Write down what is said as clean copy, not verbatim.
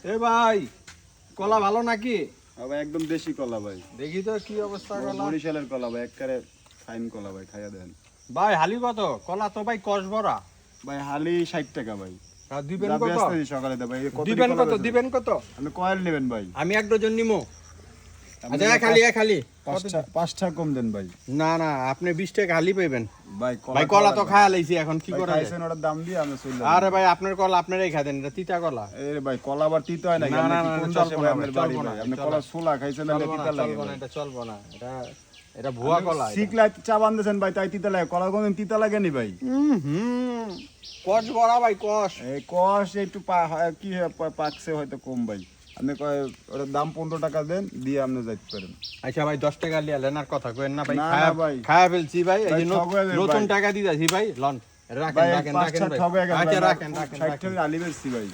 এ ভাই কলা ভালো নাকি? ভাই একদম দেশি কলা ভাই। দেখি তো কি অবস্থা কলা। বরিশালের কলা ভাই, একবারে ফাইন কলা ভাই, খাইয়া দেন ভাই হালি কত? কলা তো ভাই কষ ভরা। ভাই। হালি 60 টাকা ভাই। আর দিবেন যা কত? ব্যস্ত দিই সকালে দে ভাই। দিবেন কত? দিবেন কত? আপনি কয়েল নেবেন ভাই? আমি এক ডজন নিমো। আপনি আচ্ছা এক খালি পাঁচটা কম দেন ভাই। না না, আপনি 20 টাকা হালি পাইবেন। ভাই ভাই কলা তো খায়া লাইছি, এখন কি করা যায়? খাইছেন ওটার দাম দিয়ে আমি চলে আরে ভাই আপনার কলা আপনারাই খাই দেন, এটা তিতা কলা। এই ভাই কলা আবার তিতা হয় নাকি? না, আপনি না, কি না, কোন চলবো দেশে না, ভাই আপনার বাড়ি চলবো না, ভাই? আপনি চলবো কলা না। ছোলা খাইছেন না চলবো না, তিতা লাগে চলবো না, ভাই। এটা চলবো না। এটা ভুয়া কলা। শিখলাই চা বান্ধেছেন ভাই, তাই তিতা লাগে। কলা কোনদিন তিতা লাগেনি ভাই। কষ ভরা ভাই, কষ। এই কষ একটু কি পাকছে হয়তো কম ভাই। আপনি ওটার দাম 15 টাকা দেন, দিয়ে আপনি যাইতে পারেন। আচ্ছা ভাই 10 টাকা লিয়ালেন, আর কথা কইেন না ভাই। না, না ভাই। খায়া ফেলছি ভাই, এই ভাই, যে ঠগাই দেন নতুন ভাই। টাকা দিতাছি ভাই। লন রাখেন ভাই রাখেন রাখেন পাঁচটা ভাই। ঠগাই গেল আচ্ছা ভাই। রাখেন রাখেন 60 রাখেন। টাকা আলি বেচছি ভাই।